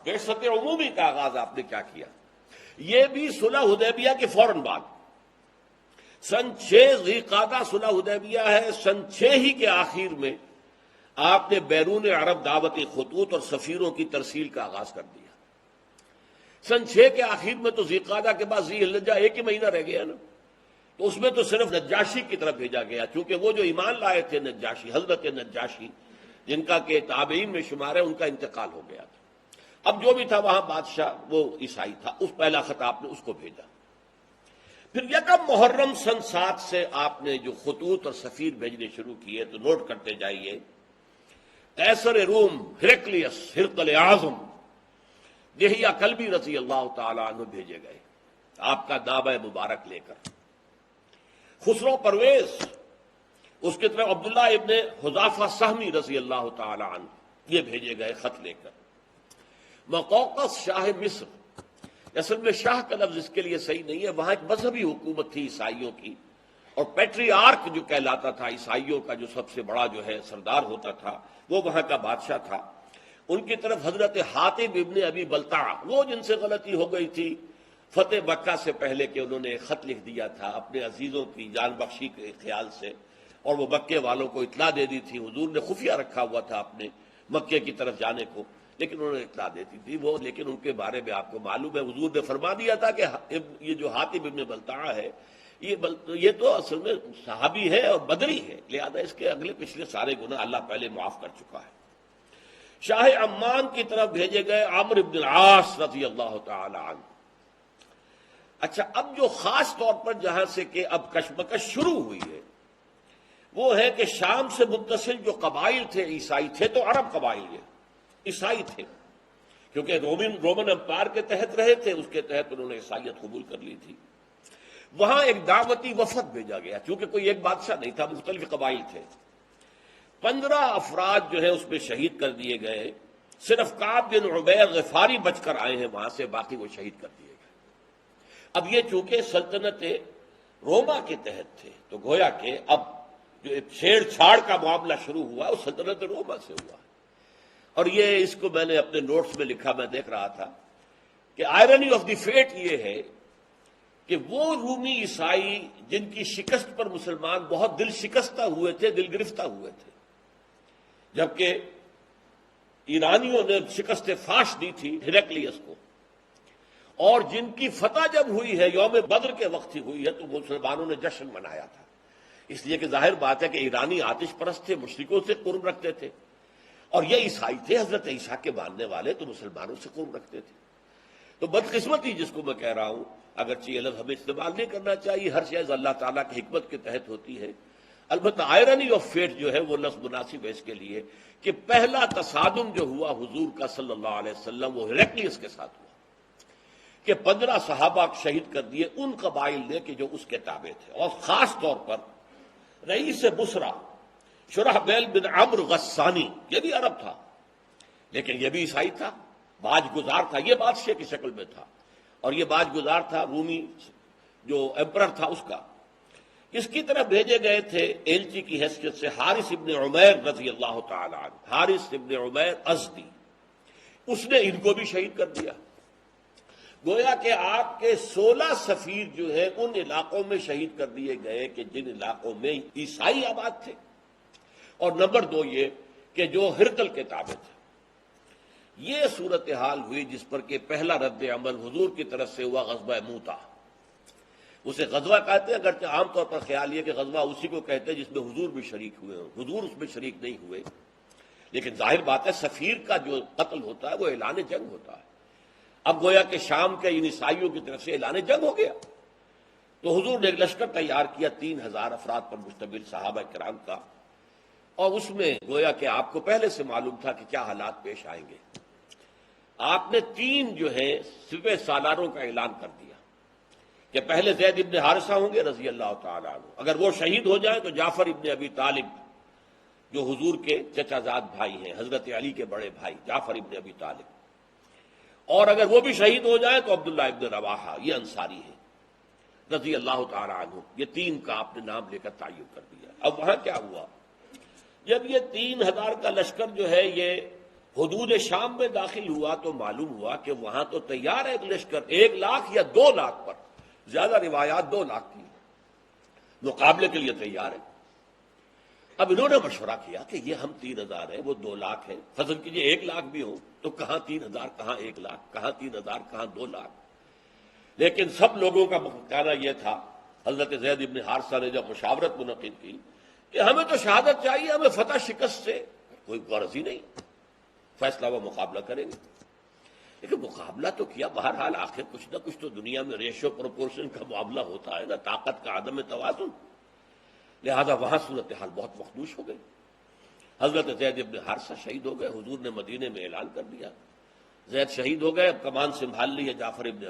بعثت عمومی کا آغاز آپ نے کیا کیا؟ یہ بھی صلح حدیبیہ کے فوراً بعد سن 6 ذی قعدہ صلح حدیبیہ ہے. سن 6 ہی کے آخر میں آپ نے بیرون عرب دعوتی خطوط اور سفیروں کی ترسیل کا آغاز کر دیا. سن 6 کے آخر میں تو ذی قعدہ کے بعد ذی الحجہ ایک ہی مہینہ رہ گیا نا، تو اس میں تو صرف نجاشی کی طرف بھیجا گیا، چونکہ وہ جو ایمان لائے تھے نجاشی، حضرت نجاشی جن کا کہ تابعین میں شمار ہے، ان کا انتقال ہو گیا تھا. اب جو بھی تھا وہاں بادشاہ وہ عیسائی تھا، اس پہلا خط آپ نے اس کو بھیجا. پھر یکم محرم سن 7 سے آپ نے جو خطوط اور سفیر بھیجنے شروع کیے، تو نوٹ کرتے جائیے. قیصر روم ہرقلیس، ہرقل اعظم دہیہ کلبی رضی اللہ تعالیٰ عنہ بھیجے گئے آپ کا نامہ مبارک لے کر. خسرو پرویز اس کی طرف عبداللہ ابن حذافہ سہمی رضی اللہ تعالی عنہ یہ بھیجے گئے خط لے کر. مقوقس شاہ مصر، اصل میں شاہ کا لفظ اس کے لیے صحیح نہیں ہے، وہاں ایک مذہبی حکومت تھی عیسائیوں کی، اور پیٹریارک جو کہلاتا تھا عیسائیوں کا جو سب سے بڑا جو ہے سردار ہوتا تھا، وہ وہاں کا بادشاہ تھا. ان کی طرف حضرت حاتب ابن ابی بلتع، وہ جن سے غلطی ہو گئی تھی فتح مکہ سے پہلے کہ انہوں نے خط لکھ دیا تھا اپنے عزیزوں کی جان بخشی کے خیال سے، اور وہ مکے والوں کو اطلاع دے دی تھی. حضور نے خفیہ رکھا ہوا تھا اپنے مکے کی طرف جانے کو، لیکن انہوں نے اطلاع دیتی تھی وہ. لیکن ان کے بارے میں آپ کو معلوم ہے حضور نے فرما دیا تھا کہ یہ جو حاتب ابن بلتع ہے یہ تو اصل میں صحابی ہے اور بدری ہے، لہذا اس کے اگلے پچھلے سارے گناہ اللہ پہلے معاف کر چکا ہے. شاہ عمان کی طرف بھیجے گئے عمرو بن العاص رضی اللہ تعالی عنہ. اچھا، اب جو خاص طور پر جہاں سے کہ اب کشمکش شروع ہوئی ہے وہ ہے کہ شام سے متصل جو قبائل تھے عیسائی تھے، تو عرب قبائل یہ عیسائی تھے، کیونکہ رومن امپائر کے تحت رہے تھے، اس کے تحت انہوں نے عیسائیت قبول کر لی تھی. وہاں ایک دعوتی وفد بھیجا گیا، کیونکہ کوئی ایک بادشاہ نہیں تھا، مختلف قبائل تھے. 15 افراد جو ہے اس میں شہید کر دیے گئے. صرف کعب بن عبیر غفاری بچ کر آئے ہیں وہاں سے، باقی وہ شہید کر دیے گئے. اب یہ چونکہ سلطنت روما کے تحت تھے، تو گویا کہ اب جو چھیڑ چھاڑ کا معاملہ شروع ہوا وہ سلطنت روما سے ہوا. اور یہ اس کو میں نے اپنے نوٹس میں لکھا، میں دیکھ رہا تھا کہ آئرنی آف دی فیٹ یہ ہے کہ وہ رومی عیسائی جن کی شکست پر مسلمان بہت دل شکستہ ہوئے تھے، دل گرفتہ ہوئے تھے، جبکہ ایرانیوں نے شکست فاش دی تھی ہرقلیس کو، اور جن کی فتح جب ہوئی ہے یوم بدر کے وقت ہی ہوئی ہے، تو مسلمانوں نے جشن منایا تھا. اس لیے کہ ظاہر بات ہے کہ ایرانی آتش پرست تھے، مشرکوں سے قرب رکھتے تھے، اور یہ عیسائی تھے حضرت عیسیٰ کے ماننے والے، تو مسلمانوں سے قرب رکھتے تھے. تو بدقسمتی جس کو میں کہہ رہا ہوں، اگرچہ یہ لفظ ہمیں استعمال نہیں کرنا چاہیے، ہر چیز اللہ تعالیٰ کی حکمت کے تحت ہوتی ہے. البتہ آئرنی آف فیٹ جو ہے وہ لفظ مناسب ہے اس کے لیے کہ پہلا تصادم جو ہوا حضور کا صلی اللہ علیہ وسلم وہ ہرقلیس کے ساتھ ہوا کہ 15 صحابہ شہید کر دیے ان قبائل نے کہ جو اس کے تابع تھے، اور خاص طور پر رئیس بصرہ شرحبیل بن عمرو غسانی، یہ بھی عرب تھا لیکن یہ بھی عیسائی تھا، باج گزار تھا، یہ بادشاہ کی شکل میں تھا، اور یہ باج گزار تھا رومی جو ایمپرر تھا اس کا. اس کی طرف بھیجے گئے تھے ایلچی کی حیثیت سے حارث ابن عمیر رضی اللہ تعالی عنہ، حارث ابن عمیر ازدی، اس نے ان کو بھی شہید کر دیا. گویا کہ آپ کے 16 سفیر جو ہے ان علاقوں میں شہید کر دیے گئے کہ جن علاقوں میں عیسائی آباد تھے، اور نمبر 2 یہ کہ جو ہرقل کے تابع تھے. یہ صورتحال ہوئی جس پر کہ پہلا رد عمل حضور کی طرف سے ہوا غزوہ موتا. اسے غزوہ کہتے ہیں، اگرچہ عام طور پر خیال یہ کہ غزوہ اسی کو کہتے ہیں جس میں حضور بھی شریک ہوئے ہوں، حضور اس میں شریک نہیں ہوئے، لیکن ظاہر بات ہے سفیر کا جو قتل ہوتا ہے وہ اعلان جنگ ہوتا ہے. اب گویا کہ شام کے ان عیسائیوں کی طرف سے اعلان جنگ ہو گیا، تو حضور نے ایک لشکر تیار کیا 3000 افراد پر مشتمل صحابہ کرام کا، اور اس میں گویا کہ آپ کو پہلے سے معلوم تھا کہ کیا حالات پیش آئیں گے. آپ نے 3 جو ہے سپہ سالاروں کا اعلان کر دیا کہ پہلے زید ابن حارثہ ہوں گے رضی اللہ تعالی عنہ، اگر وہ شہید ہو جائیں تو جعفر ابن ابی طالب جو حضور کے چچا زاد بھائی ہیں، حضرت علی کے بڑے بھائی جعفر ابن ابی طالب، اور اگر وہ بھی شہید ہو جائیں تو عبداللہ ابن رواحہ، یہ انصاری ہے رضی اللہ تعالی عنہ. یہ 3 کا آپ نے نام لے کر تعین کر دیا. اب وہاں کیا ہوا، جب یہ 3000 کا لشکر جو ہے یہ حدود شام میں داخل ہوا تو معلوم ہوا کہ وہاں تو تیار ہے ایک لشکر 1,00,000 یا 2,00,000 پر، زیادہ روایات 2,00,000 کی، مقابلے کے لیے تیار ہے۔ اب انہوں نے مشورہ کیا کہ یہ ہم 3,000 ہیں، وہ 2,00,000 ہیں، فرض کیجیے 1,00,000 بھی ہو تو کہاں 3,000 کہاں 1,00,000، کہاں 3,000 کہاں 2,00,000۔ لیکن سب لوگوں کا کہنا یہ تھا، حضرت زید بن حارثہ نے جب مشاورت منعقد کی کہ ہمیں تو شہادت چاہیے، ہمیں فتح شکست سے کوئی غرض ہی نہیں، فیصلہ وہ مقابلہ کریں گے۔ لیکن مقابلہ تو کیا، بہرحال آخر کچھ نہ کچھ تو دنیا میں ریشو پروپورشن کا معاملہ ہوتا ہے نا، طاقت کا عدم توازن، لہذا وہاں صورتحال بہت مخدوش ہو گئی۔ حضرت زید بن حارثہ شہید ہو گئے، حضور نے مدینے میں اعلان کر دیا زید شہید ہو گئے، اب کمان سنبھال لی ہے جعفر ابن